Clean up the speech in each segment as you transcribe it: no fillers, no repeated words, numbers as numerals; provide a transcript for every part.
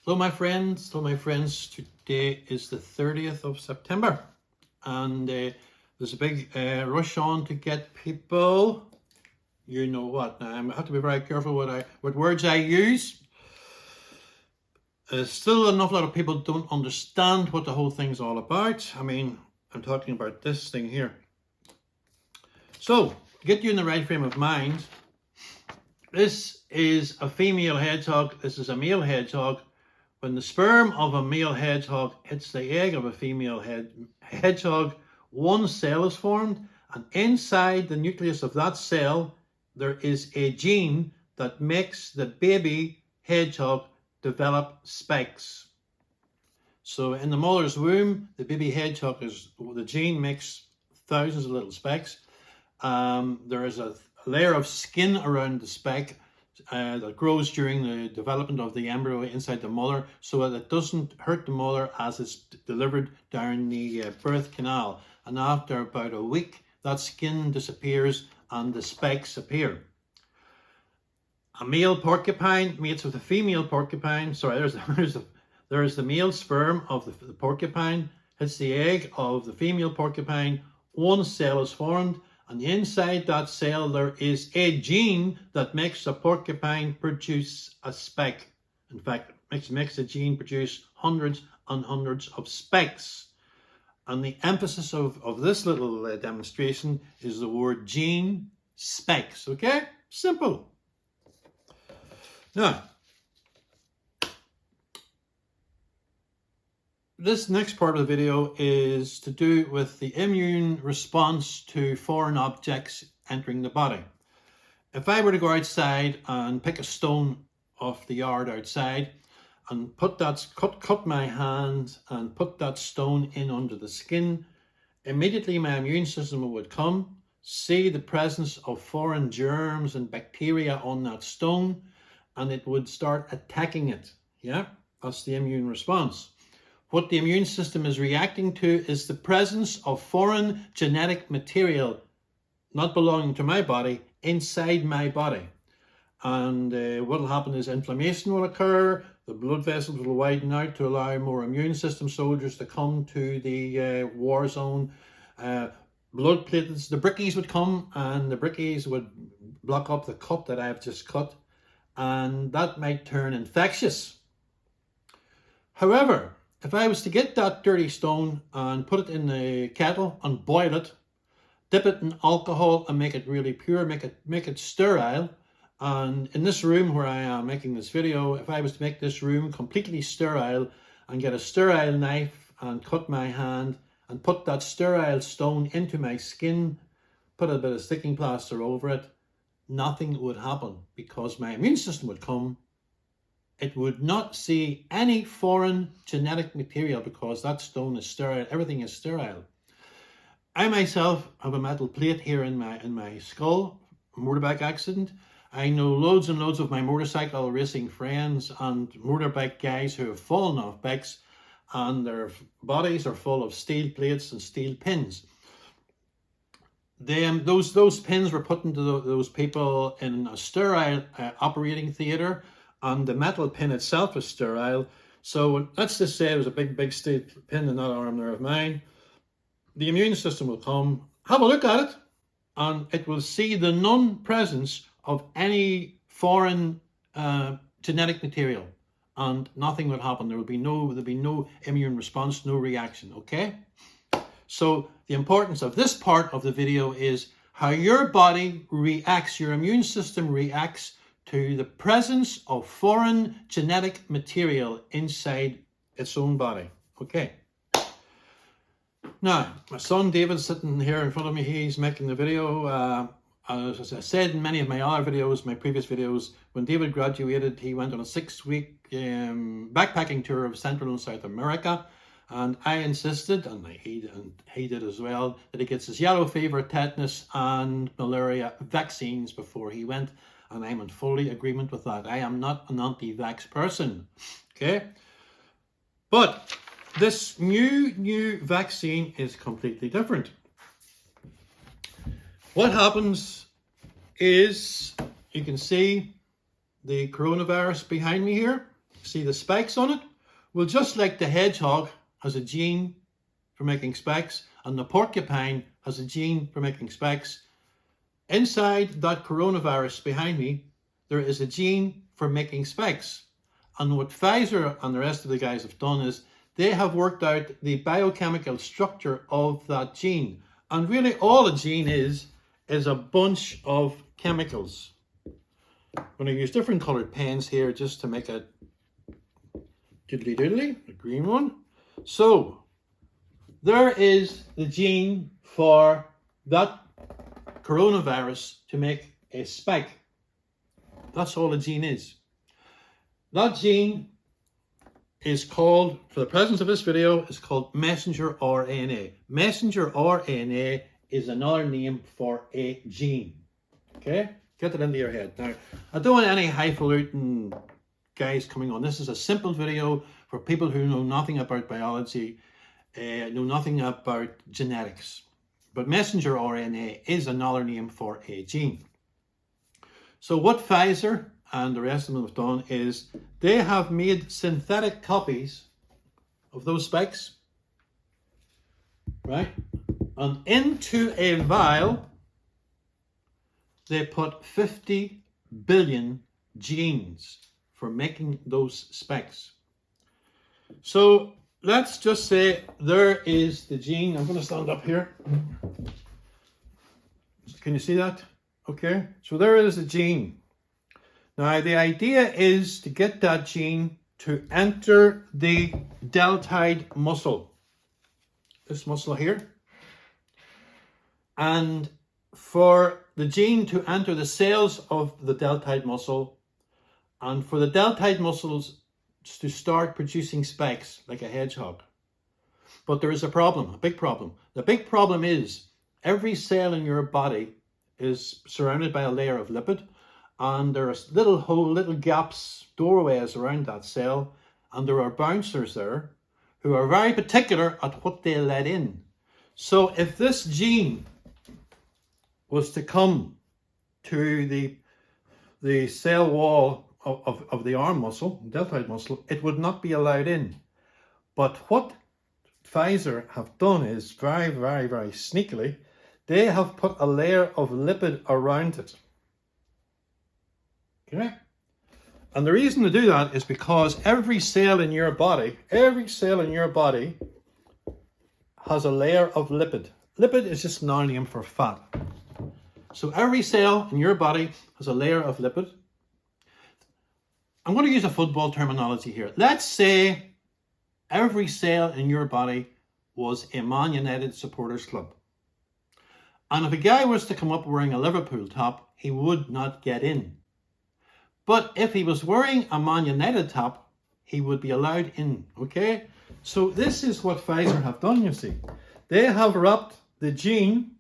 Hello my friends, today is the 30th of September and there's a big rush on to get people, you know what, now I have to be very careful what words I use. Still an awful lot of people don't understand what the whole thing's all about. I mean, I'm talking about this thing here. So, to get you in the right frame of mind, this is a female hedgehog, this is a male hedgehog. When the sperm of a male hedgehog hits the egg of a female hedgehog, one cell is formed, and inside the nucleus of that cell, there is a gene that makes the baby hedgehog develop spikes. So in the mother's womb, the baby hedgehog the gene makes thousands of little spikes. There is a layer of skin around the spike that grows during the development of the embryo inside the mother, so that it doesn't hurt the mother as it's delivered down the birth canal. And after about a week, that skin disappears and the spikes appear. A male porcupine mates with a female porcupine. Sorry, there's the male sperm of the porcupine, hits the egg of the female porcupine, one cell is formed, and inside that cell there is a gene that makes the porcupine produce a spike. In fact, makes the gene produce hundreds and hundreds of spikes. And the emphasis of this little demonstration is the word gene, spikes. Okay? Simple. Now, this next part of the video is to do with the immune response to foreign objects entering the body. If I were to go outside and pick a stone off the yard outside and cut my hand and put that stone in under the skin, immediately my immune system would come, see the presence of foreign germs and bacteria on that stone, and it would start attacking it. Yeah, that's the immune response. What the immune system is reacting to is the presence of foreign genetic material not belonging to my body inside my body. And what will happen is inflammation will occur, the blood vessels will widen out to allow more immune system soldiers to come to the war zone. Blood platelets, the brickies would come, and the brickies would block up the cut that I've just cut, and that might turn infectious. However, if I was to get that dirty stone and put it in the kettle and boil it, dip it in alcohol and make it really pure, make it sterile, and in this room where I am making this video, if I was to make this room completely sterile and get a sterile knife and cut my hand and put that sterile stone into my skin, put a bit of sticking plaster over it, nothing would happen because my immune system would come. It would not see any foreign genetic material because that stone is sterile. Everything is sterile. I myself have a metal plate here in my skull, a motorbike accident. I know loads and loads of my motorcycle racing friends and motorbike guys who have fallen off bikes, and their bodies are full of steel plates and steel pins. Those pins were put into those people in a sterile operating theatre, and the metal pin itself is sterile. So let's just say there's a big steel pin in that arm there of mine. The immune system will come, have a look at it, and it will see the non-presence of any foreign genetic material, and nothing will happen. There'll be no immune response, no reaction. Okay? So the importance of this part of the video is how your body reacts, your immune system reacts to the presence of foreign genetic material inside its own body. Okay. Now, my son David's sitting here in front of me. He's making the video. As I said in many of my other videos, my previous videos, when David graduated, he went on a 6-week backpacking tour of Central and South America. And I insisted, and he did as well, that he gets his yellow fever, tetanus, and malaria vaccines before he went. And I'm in fully agreement with that. I am not an anti-vax person, okay? But this new vaccine is completely different. What happens is, you can see the coronavirus behind me here. see the spikes on it? Well, just like the hedgehog has a gene for making spikes and the porcupine has a gene for making spikes, inside that coronavirus behind me, there is a gene for making spikes. And what Pfizer and the rest of the guys have done is they have worked out the biochemical structure of that gene. And really all a gene is a bunch of chemicals. I'm going to use different colored pens here just to make a doodly doodly, a green one. So there is the gene for that coronavirus to make a spike. That's all a gene is. That gene is called, for the presence of this video, is called messenger RNA. Messenger RNA is another name for a gene. Okay? Get that into your head. Now, I don't want any highfalutin guys coming on. This is a simple video for people who know nothing about biology, know nothing about genetics. But messenger RNA is another name for a gene. So what Pfizer and the rest of them have done is they have made synthetic copies of those spikes, right? And into a vial, they put 50 billion genes for making those spikes. So let's just say there is the gene. I'm going to stand up here. Can you see that? Okay, so there is the gene. Now the idea is to get that gene to enter the deltoid muscle. This muscle here. And for the gene to enter the cells of the deltoid muscle and for the deltoid muscles to start producing spikes like a hedgehog. But there is a problem, a big problem. The big problem is every cell in your body is surrounded by a layer of lipid, and there are little gaps, doorways around that cell, and there are bouncers there who are very particular at what they let in. So if this gene was to come to the cell wall of the arm muscle, deltoid muscle, it would not be allowed in. But what Pfizer have done is very, very, very sneakily, they have put a layer of lipid around it. Okay? And the reason to do that is because every cell in your body has a layer of lipid. Lipid is just another name for fat. So every cell in your body has a layer of lipid. I'm going to use a football terminology here. Let's say every cell in your body was a Man United supporters club. And if a guy was to come up wearing a Liverpool top, he would not get in. But if he was wearing a Man United top, he would be allowed in, okay? So this is what Pfizer have done, you see. They have wrapped the gene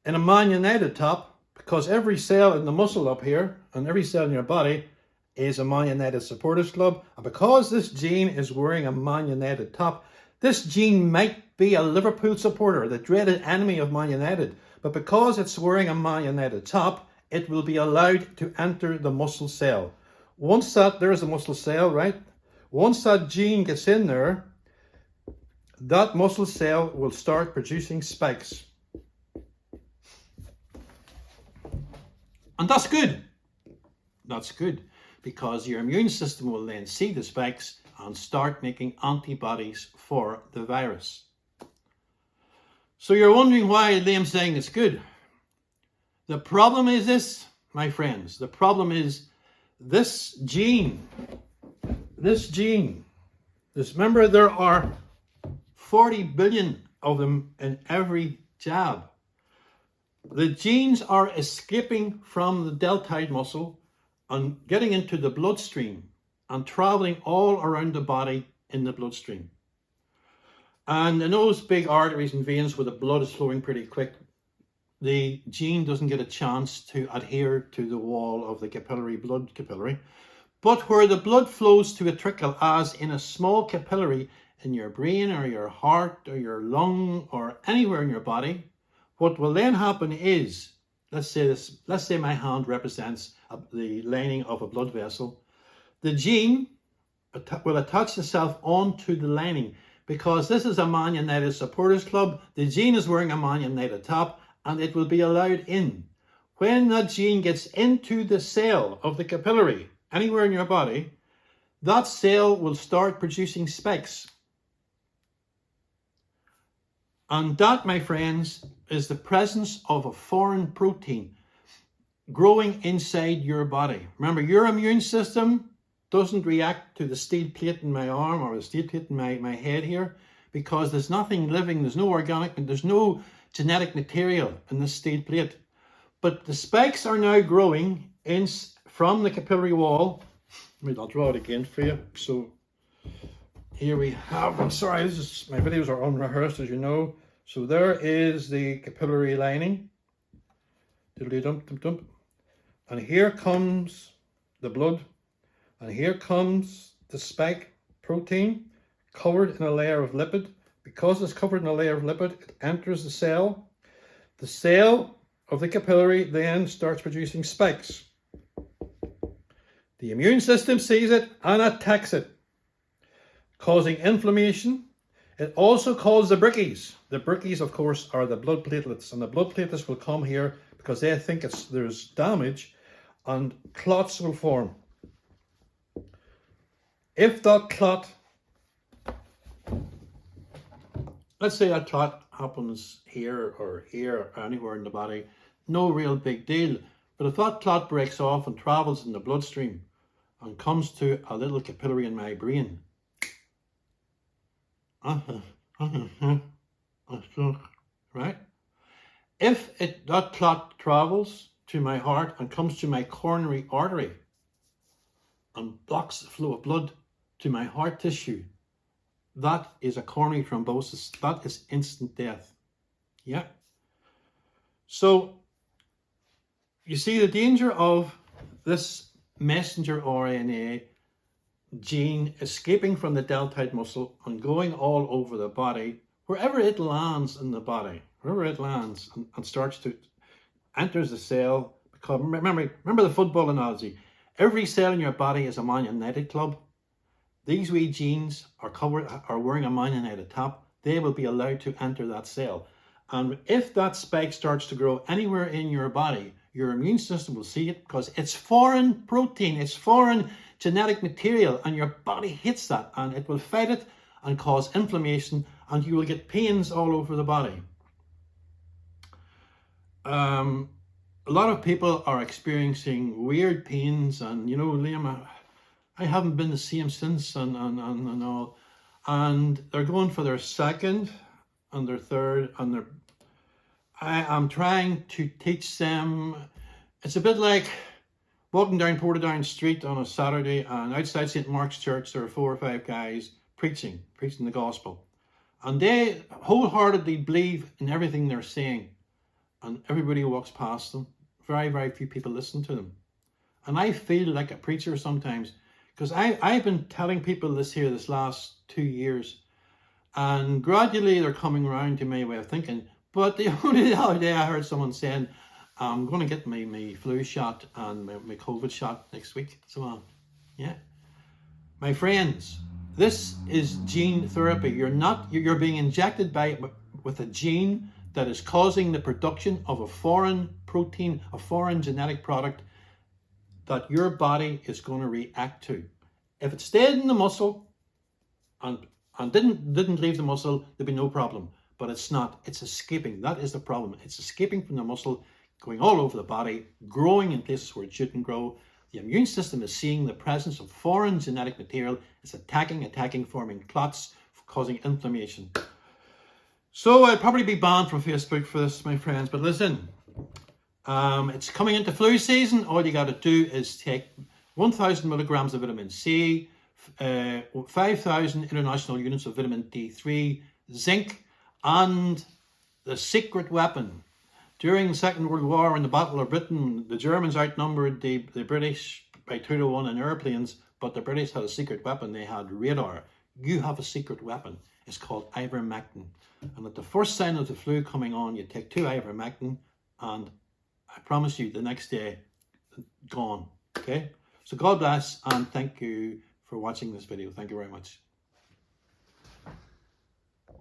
in a Man United top because every cell in the muscle up here and every cell in your body is a Man United supporters club. And because this gene is wearing a Man United top, this gene might be a Liverpool supporter, the dreaded enemy of Man United. But because it's wearing a Man United top, it will be allowed to enter the muscle cell. Once there's a muscle cell, right? Once that gene gets in there, that muscle cell will start producing spikes. And that's good. That's good because your immune system will then see the spikes and start making antibodies for the virus. So you're wondering why Liam's saying it's good. The problem is this, my friends. The problem is this gene. Remember, there are 40 billion of them in every jab. The genes are escaping from the deltoid muscle and getting into the bloodstream and traveling all around the body in the bloodstream. And in those big arteries and veins where the blood is flowing pretty quick, the gene doesn't get a chance to adhere to the wall of the blood capillary. But where the blood flows to a trickle, as in a small capillary in your brain or your heart or your lung or anywhere in your body, what will then happen is, let's say my hand represents the lining of a blood vessel. The gene will attach itself onto the lining, because this is a Man United supporters club. The gene is wearing a Man United top, and it will be allowed in. When that gene gets into the cell of the capillary, anywhere in your body, that cell will start producing spikes. And that, my friends, is the presence of a foreign protein growing inside your body. Remember, your immune system doesn't react to the steel plate in my arm or the steel plate in my head here, because there's nothing living, there's no organic, there's no genetic material in this steel plate. But the spikes are now growing in from the capillary wall. I'll draw it again for you. So here we have, I'm sorry, my videos are unrehearsed, as you know. So there is the capillary lining. And here comes the blood. And here comes the spike protein covered in a layer of lipid. Because it's covered in a layer of lipid, it enters the cell. The cell of the capillary then starts producing spikes. The immune system sees it and attacks it, causing inflammation. It also causes the Brickies. The Brickies, of course, are the blood platelets, and the blood platelets will come here because they think there's damage, and clots will form. If that clot, let's say that clot happens here or anywhere in the body, no real big deal. But if that clot breaks off and travels in the bloodstream and comes to a little capillary in my brain, right? If that clot travels to my heart and comes to my coronary artery and blocks the flow of blood to my heart tissue, that is a coronary thrombosis. That is instant death. Yeah. So you see the danger of this messenger RNA gene escaping from the deltoid muscle and going all over the body, wherever it lands in the body, wherever it lands and starts to enters the cell. Because remember the football analogy. Every cell in your body is a Man United club. These wee genes are wearing a Man United top. They will be allowed to enter that cell. And if that spike starts to grow anywhere in your body, your immune system will see it, because it's foreign protein, it's foreign genetic material, and your body hates that, and it will fight it and cause inflammation, and you will get pains all over the body. A lot of people are experiencing weird pains, and you know, Liam, I haven't been the same since, and all, and they're going for their second and their third, and I am trying to teach them. It's a bit like walking down Portadown Street on a Saturday, and outside St. Mark's Church there are 4 or 5 guys preaching the gospel, and they wholeheartedly believe in everything they're saying, and everybody walks past them. Very, very few people listen to them. And I feel like a preacher sometimes, because I've been telling people this last 2 years, and gradually they're coming around to my way of thinking. But the only other day I heard someone saying, I'm going to get my flu shot and my COVID shot next week. So, yeah. My friends, this is gene therapy. You're being injected with a gene that is causing the production of a foreign protein, a foreign genetic product that your body is going to react to. If it stayed in the muscle and didn't leave the muscle, there'd be no problem. But it's not. It's escaping. That is the problem. It's escaping from the muscle, going all over the body, growing in places where it shouldn't grow. The immune system is seeing the presence of foreign genetic material. It's attacking, forming clots, causing inflammation. So I'd probably be banned from Facebook for this, my friends. But listen, it's coming into flu season. All you got to do is take 1,000 milligrams of vitamin C, 5,000 international units of vitamin D3, zinc, and the secret weapon. During the Second World War, in the Battle of Britain, the Germans outnumbered the British by 2-1 in airplanes, but the British had a secret weapon. They had radar. You have a secret weapon. It's called ivermectin. And at the first sign of the flu coming on, you take 2 ivermectin, and I promise you, the next day, gone. Okay? So God bless, and thank you for watching this video. Thank you very much.